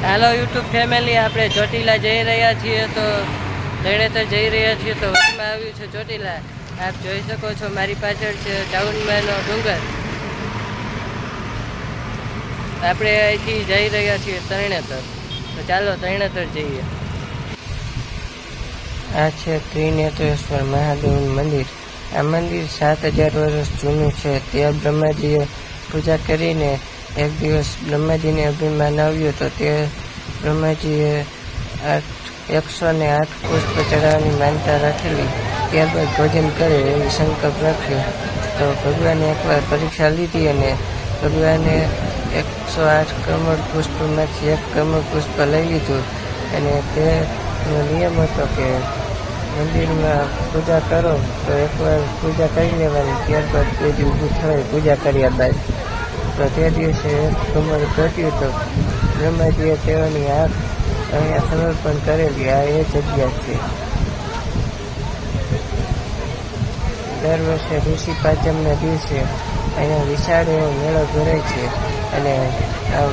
Hello YouTube family આપણે ચોટીલા જઈ રહ્યા છીએ તો તરણેતર જઈ રહ્યા છીએ તો વચમાં આવ્યું છે ચોટીલા। આપ જોઈ શકો છો મારી પાછળ છે ટાઉનમાંનો ડુંગર। આપણે અહીંથી જઈ રહ્યા છીએ તરણેતર તો ચાલો તરણેતર જઈએ। આ છે ત્રિનેત્રેશ્વર મહાદેવનું મંદિર। આ મંદિર 7000 વર્ષ જૂનું છે। ત્યાં બ્રહ્માજીએ પૂજા કરીને एक दिवस ब्रह्माजी ने अभिमान આવ્યો તો તે બ્રહ્માજીએ 108 પુષ્પ ચડાવવાની માનતા રાખેલી। ત્યારબાદ ભોજન કરે એવી સંકલ્પ રાખ્યો તો ભગવાને એકવાર પરીક્ષા લીધી અને ભગવાને 108 કમળ પુષ્પમાંથી એક કમળ પુષ્પ લઈ લીધું અને તેનો નિયમ હતો કે મંદિરમાં પૂજા કરો તો એકવાર પૂજા કરી લેવાની, ત્યારબાદ કોઈ ઊભું થાય પૂજા કર્યા બાદ। તો તે દિવસે કમળ ઘટ્યું તો બ્રહ્માજીએ તેઓની આંખ અહીંયા સમર્પણ કરેલી। આ એ જગ્યા છે। દર વર્ષે ઋષિ પાંચમના દિવસે અહીંયા વિશાળ એવો મેળો ભરાય છે અને આ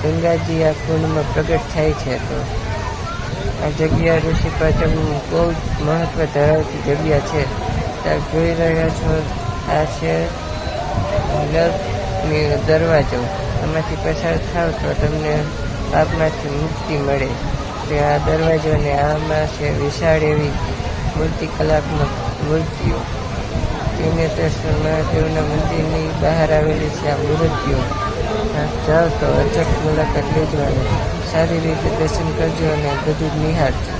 ગંગાજી આ કુંડમાં પ્રગટ થાય છે। તો આ જગ્યા ઋષિ પાંચમનું બહુ મહત્વ ધરાવતી જગ્યા છે। ત્યાં જોઈ રહ્યા છો આ છે દરવાજો। એમાંથી પસાર થાવ તો તમને પાપમાંથી મુક્તિ મળે। તે આ દરવાજો ને આમાં છે વિશાળ એવી મૂર્તિ કલાત્મક મૂર્તિઓ। ત્રિનેત્રેશ્વર મહાદેવના મંદિરની બહાર આવેલી છે આ મૂર્તિઓ। જાઓ તો અચૂક મુલાકાત લેજો અને સારી રીતે દર્શન કરજો અને બધું જ નિહાળજો,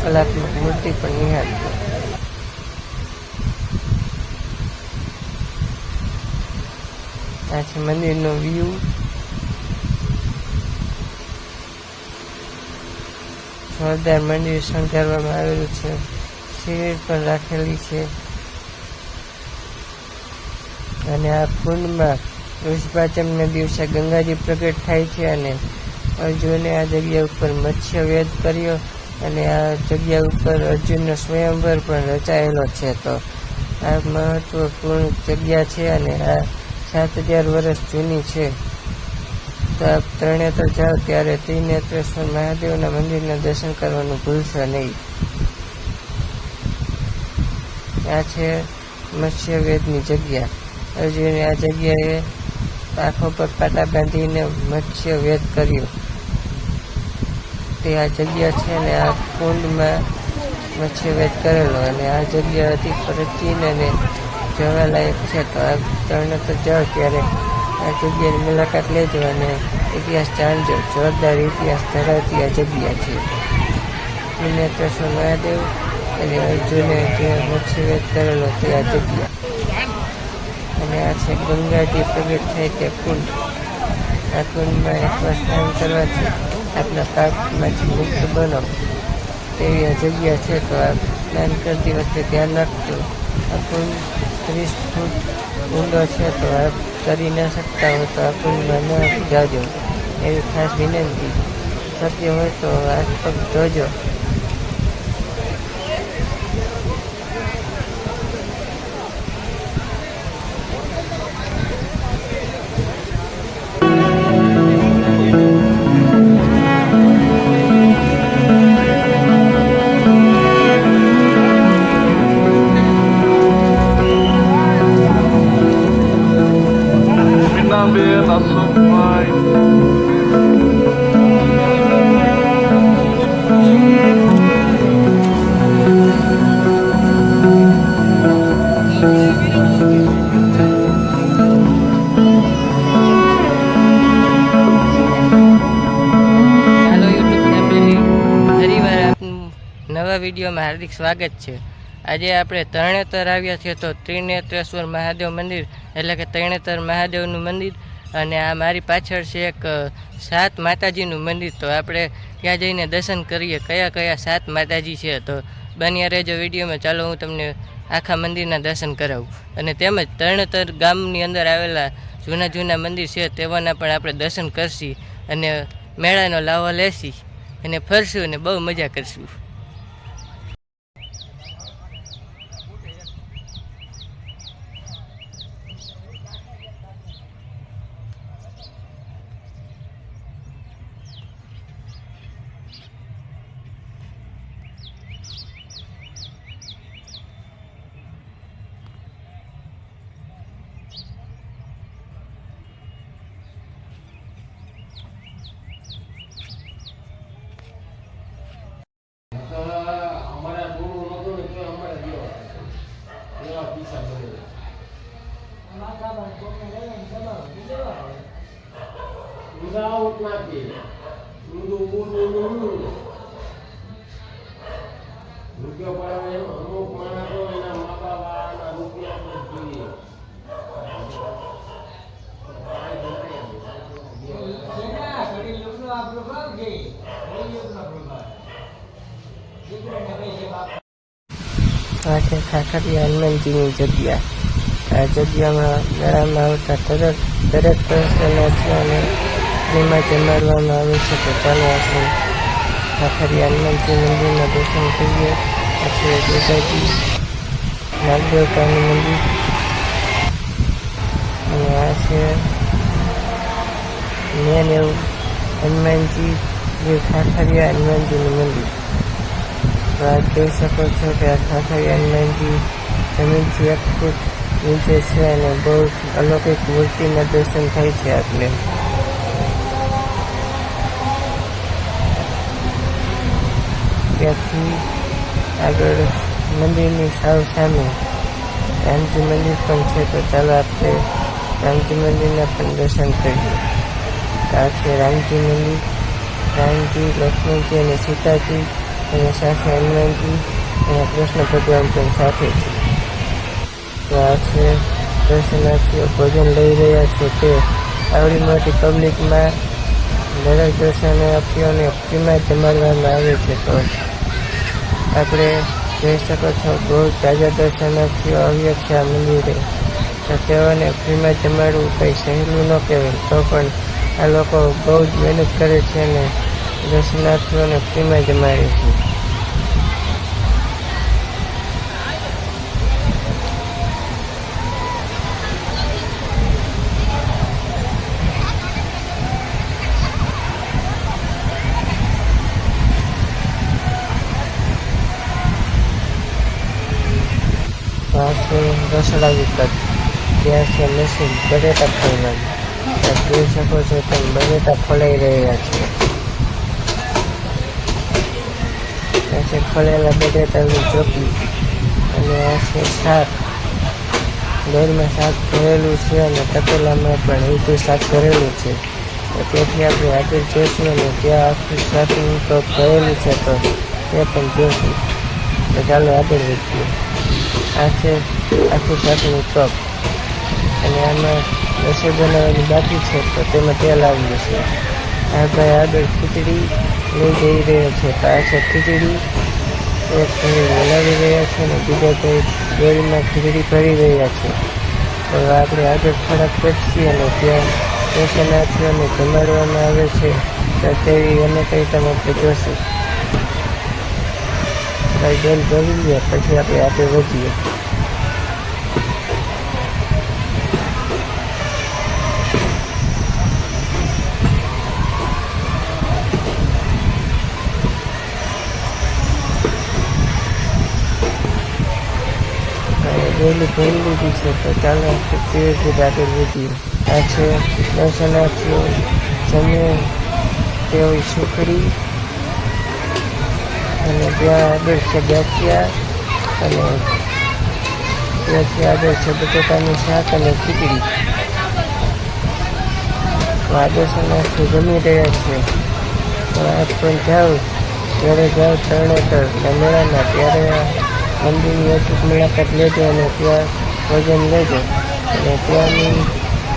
કલાત્મક મૂર્તિ પણ નિહાળજો। આ છે મંદિરનો વ્યૂ। જોરદાર મંદિર શણગારવામાં આવેલું છે। શિબિર પણ રાખેલી છે અને આ કુંડમાં ઋષિ પાંચમના દિવસે ગંગાજી પ્રગટ થાય છે અને અર્જુને આ જગ્યા ઉપર મત્સ્ય વેદ કર્યો અને આ જગ્યા ઉપર અર્જુનનો સ્વયંવર પણ રચાયેલો છે। તો આ મહત્વપૂર્ણ જગ્યા છે અને આ 7000 વર્ષ જૂની છે। તો આપ તરણેતર જાઓ ત્યારે ત્રિનેત્રેશ્વર મહાદેવના મંદિરના દર્શન કરવાનું ભૂલશો નહીં। આ છે મત્સ્ય વેદની જગ્યા। અર્જુને આ જગ્યાએ આંખો પર પાટા બાંધીને મત્સ્ય વેદ કર્યો તે આ જગ્યા છે અને આ કુંડમાં મત્સ્ય વેદ કરેલો અને આ જગ્યા અતિ પ્રાચીન અને જોવાલાયક છે। તો આ તરણેતર જાઓ ત્યારે આ જગ્યાની મુલાકાત લેજો અને ઇતિહાસ જાણજો। જોરદાર ઇતિહાસ ધરાવતી આ જગ્યા છે। ત્રિનેત્રેશ્વર મહાદેવ અને અર્જુને જે મત્સ્યવેદ કરેલો તે આ જગ્યા અને આ છે ગંગાજી પ્રગટ થાય તે કુંડ। આ કુંડમાં એકવાર સ્નાન કરવાથી આપના પાપમાંથી મુક્ત બનો તેવી આ જગ્યા છે। તો આ સ્નાન કરતી વખતે ધ્યાન રાખજો। આ કુંડ 30 ફૂટ ઊંડો છે। તો આપ કરી ન શકતા હોય તો આ કુંડમાં ન જાજો એવી ખાસ વિનંતી। શક્ય હોય તો હાથ પગ ધોજો। નવા વિડીયોમાં હાર્દિક સ્વાગત છે। આજે આપણે તરણેતર આવ્યા છીએ તો ત્રિનેત્રેશ્વર મહાદેવ મંદિર એટલે કે તરણેતર મહાદેવનું મંદિર અને આ મારી પાછળ છે એક 7 માતાજીનું મંદિર। તો આપણે ત્યાં જઈને દર્શન કરીએ કયા કયા 7 માતાજી છે। તો બન્યા રહેજો વિડીયોમાં। ચાલો હું તમને આખા મંદિરના દર્શન કરાવું અને તેમજ તરણેતર ગામની અંદર આવેલા જૂના જૂના મંદિર છે તેઓના પણ આપણે દર્શન કરશી અને મેળાનો લાવો લેશી અને ફરશું અને બહુ મજા કરશું। વિધાઉટ નાખી ઊંધું રૂપિયો પડે એમ અમુક માણસો એના મા બાપના રૂપિયા જોઈએ આ છે ખાખરિયા હનુમાનજીની જગ્યા. આ જગ્યામાં મેળામાં આવતા દરેક દર્શનાર્થીઓને ફ્રીમાં જમાડવામાં આવે છે. તો ચાલો આપણે ખાખરિયા હનુમાનજી મંદિરના દર્શન કરીએ. પછી દુર્ગાજી નાગદેવતાનું મંદિર અને આ છે મેન એવું હનુમાનજી જે ખાખરિયા હનુમાનજીનું મંદિર. તો આપ જોઈ શકો છો કે આ ખાખરિયા હનુમાનજી જમીનથી 1 ફૂટ નીચે છે અને બહુ અલૌકિક મૂર્તિના દર્શન થાય છે આપણે. ત્યાંથી આગળ મંદિરની સાવ સામે રામજી મંદિર પણ છે. તો ચાલો આપણે રામજી મંદિરના પણ દર્શન કરીએ. આ છે રામજી મંદિર. રામજી, લક્ષ્મણજી અને સીતાજી અને સાથે હનુમાનજી અને કૃષ્ણ ભગવાન પણ સાથે છે. તો આ છે દર્શનાર્થીઓ ભોજન લઈ રહ્યા છે. તે આવડી મોટી પબ્લિકમાં દરેક દર્શનાર્થીઓને ફ્રીમાં જમાડવામાં આવે છે. તો આપણે જોઈ શકો છો બહુ તાજા દર્શનાર્થીઓ આવ્યા છે આ મંદિરે. તો તેઓને ફ્રીમાં જમાડવું કંઈ સહેલું ન કહેવાય. તો પણ આ લોકો બહુ જ મહેનત કરે છે અને દર્શનાર્થીઓને ફ્રીમાં જમાડે છે. આ છે રસોડા વિકલ્પ. ત્યાં છે મશીન બટેટા ખોલવાનું. જોઈ શકો છો તેમ બટેટા ખોલાઈ રહ્યા છે. ત્યાં છે ખોલેલા બટેટાની ચોકી અને આ છે શાક. દોરમાં શાક ભરેલું છે અને તપેલામાં પણ ઊંધું શાક ભરેલું છે. તો તેથી આપણે આગળ જોઈશું અને ત્યાં આખું શાકનું કપ ભરેલું છે. તો તે પણ જોઈશું. તો ચાલો આગળ વધીએ. આ છે આખું શાકનું કપ અને આમાં રસોઈ બનાવવાની બાકી છે. તો તેમાં તેલ આવ્યું છે. આ ભાઈ આગળ ખીચડી લઈ જઈ રહ્યો છે. તો આ છે ખીચડી. એક ભાઈ હલાવી રહ્યા છે અને બીજા ભાઈ ડોરીમાં ખીચડી ભરી રહ્યા છે. તો આપણે આગળ થોડાક પહોંચીએ અને ત્યાં દર્શનાર્થીઓને જમાડવામાં આવે છે. તો તેવી અનેક આઈટમ આપણે જોશું. બેલ ભરી લઈએ પછી આપણે આગળ વધીએ. ડેલી ભરી લીધી છે. તો ચાલો આપણે ધીરે ધીરે આગળ વધીએ. આ છે દર્શનાર્થીઓ જમે તેવી સુખડી અને ત્યાં આગળ છે ગાંઠિયા અને ત્યાંથી આગળ છે બટાકાનું શાક અને ખીચડી. તો આ દર્શનાર્થીઓ જમી રહ્યા છે. તો આપ પણ જાઓ, ત્યારે જાઓ તરણેતર મેળામાં ત્યારે મંદિરની અચૂક મુલાકાત લેજો અને ત્યાં ભોજન લેજો. અને ત્યાંની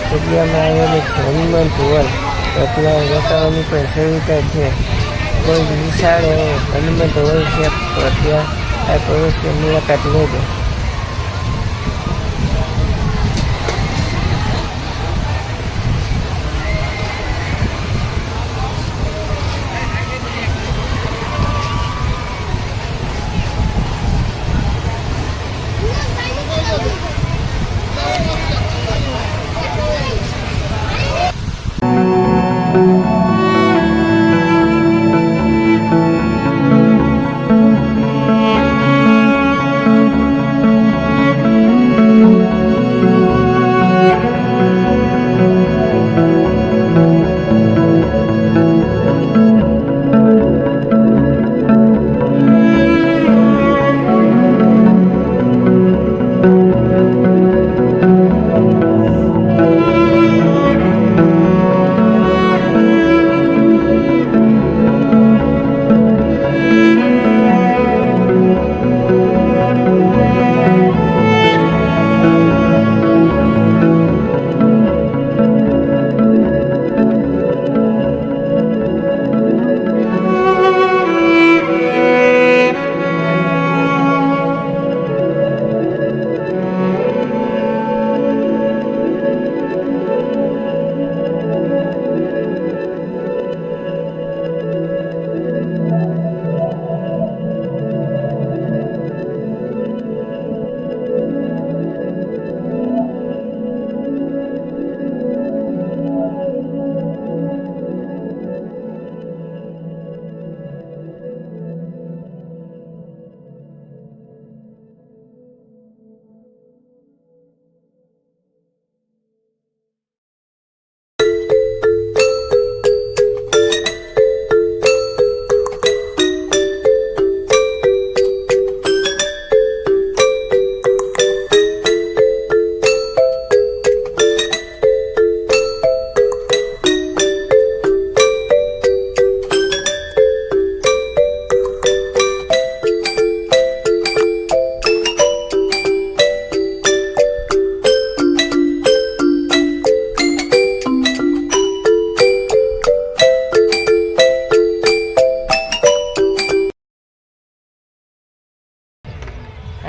જગ્યામાં આવેલું છે હનુમંત હોલ. તો ત્યાં રોકાવાની પણ સુવિધા છે. બહુ જ વિશાળ એવો હનુમંત હોલ છે. તો ત્યાં આ પ્રવેશની મુલાકાત લેજો.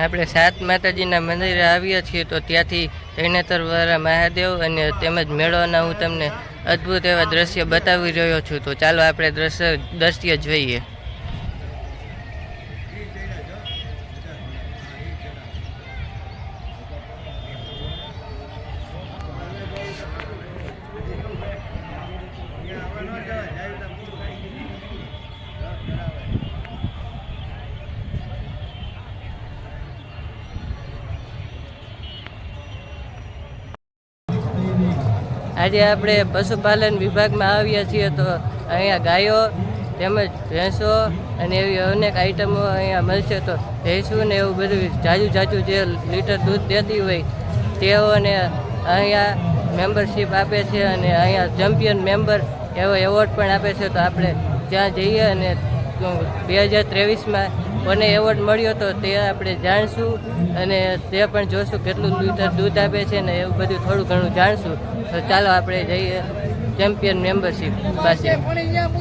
આપણે સાત માતાજીના મંદિરે આવ્યા છીએ તો ત્યાંથી ત્રિનેત્રવાળા મહાદેવ અને તેમજ મેળોના હું તમને અદ્ભુત એવા દ્રશ્ય બતાવી રહ્યો છું. તો ચાલો આપણે દ્રશ્ય જોઈએ. આજે આપણે પશુપાલન વિભાગમાં આવ્યા છીએ તો અહીંયા ગાયો તેમજ ભેંસો અને એવી અનેક આઈટમો અહીંયા મળશે. તો ભેંસું ને એવું બધું જાજુ જે લીટર દૂધ દેતી હોય તેઓને અહીંયા મેમ્બરશીપ આપે છે અને અહીંયા ચેમ્પિયન મેમ્બર એવો એવોર્ડ પણ આપે છે. તો આપણે ત્યાં જઈએ અને 2023માં કોને એવોર્ડ મળ્યો તો તે આપણે જાણશું અને તે પણ જોશું કેટલું લીટર દૂધ આપે છે ને એવું બધું થોડું ઘણું જાણશું. તો ચાલો આપણે જઈએ ચેમ્પિયન મેમ્બરશીપ પાસે,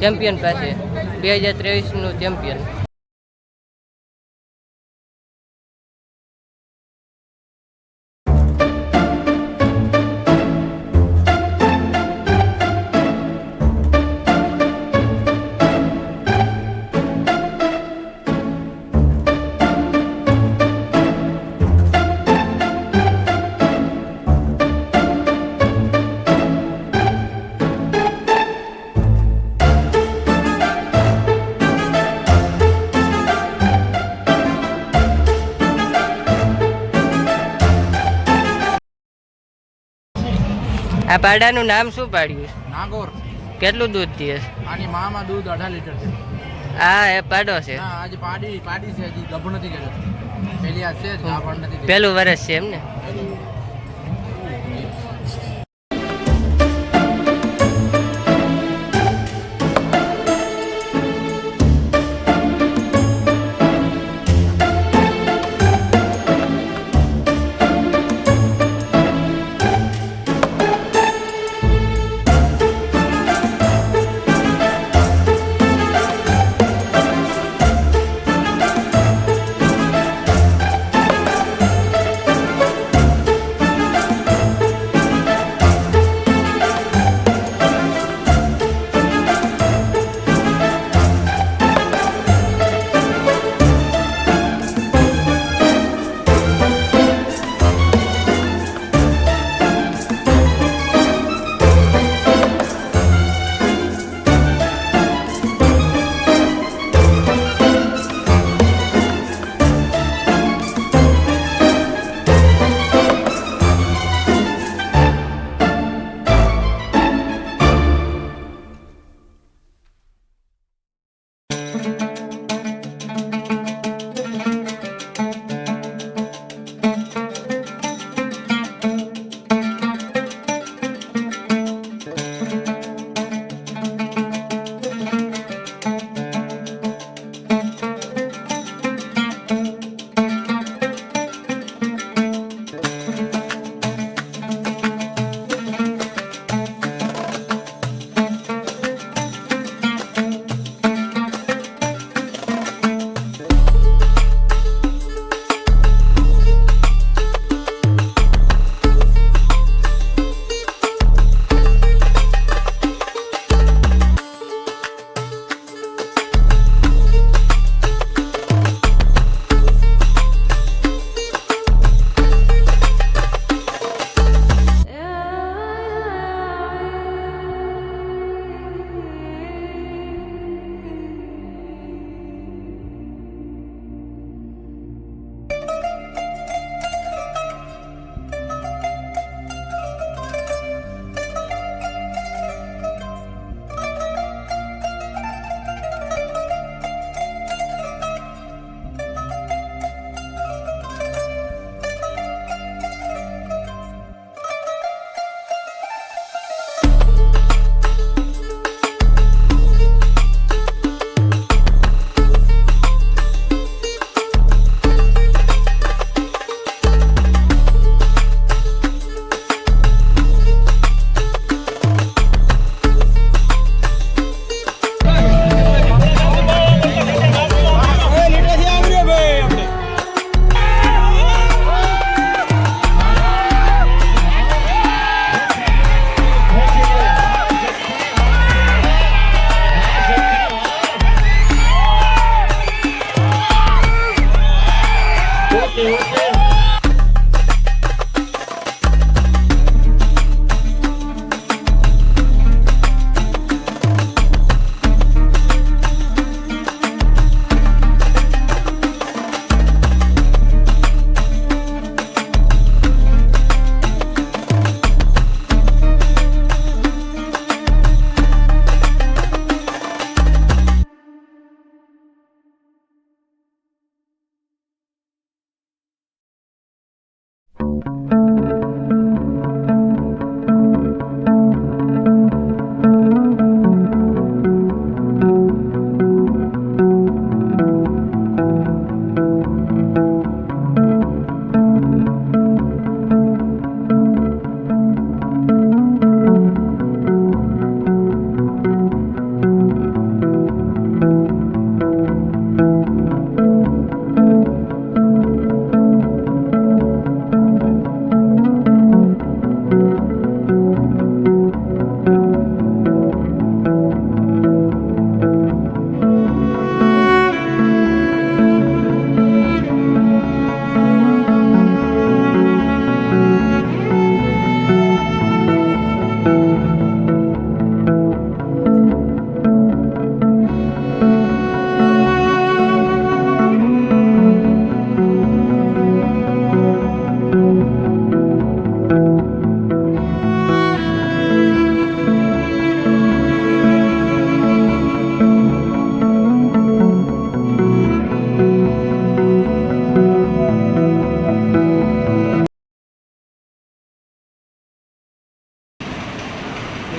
ચેમ્પિયન પાસે 2023નું ચેમ્પિયન. આ પાડાનું નામ શું પાડ્યું? નાગોર. કેટલું દૂધ દે? આની મામાં દૂધ 18 લીટર છે. આ એ પાડો છે? હા, આજે પાડી છે, હજી ગભ નથી કર્યો. પેલી આ છે, આ પણ નથી. પહેલું વર્ષ છે એમ ને?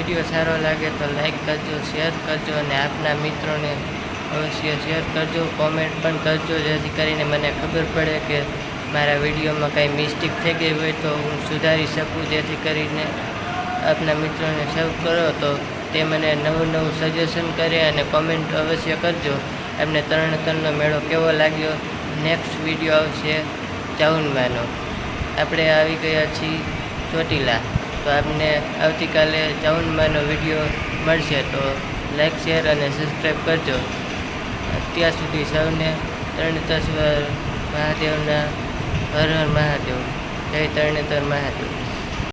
વિડીયો સારો લાગે તો લાઈક કરજો, શેર કરજો અને આપના મિત્રોને અવશ્ય શેર કરજો. કોમેન્ટ પણ કરજો જેથી કરીને મને ખબર પડે કે મારા વિડીયોમાં કંઈ મિસ્ટેક થઈ ગઈ હોય તો હું સુધારી શકું. જેથી કરીને આપના મિત્રોને સર્વ કરો તો તે મને નવું સજેશન કરે અને કોમેન્ટ અવશ્ય કરજો. એમને તરણેતરનો મેળો કેવો લાગ્યો. નેક્સ્ટ વિડીયો આવશે ચાઉનમાંનો. આપણે આવી ગયા છીએ ચોટીલા, તો આપને આવતીકાલે ચાઉનમાંનો વિડીયો મળશે. તો લાઈક, શેર અને સબસ્ક્રાઈબ કરજો. ત્યાં સુધી સૌને તરણેતર મહાદેવના હર હર મહાદેવ. જય તરણેતર મહાદેવ.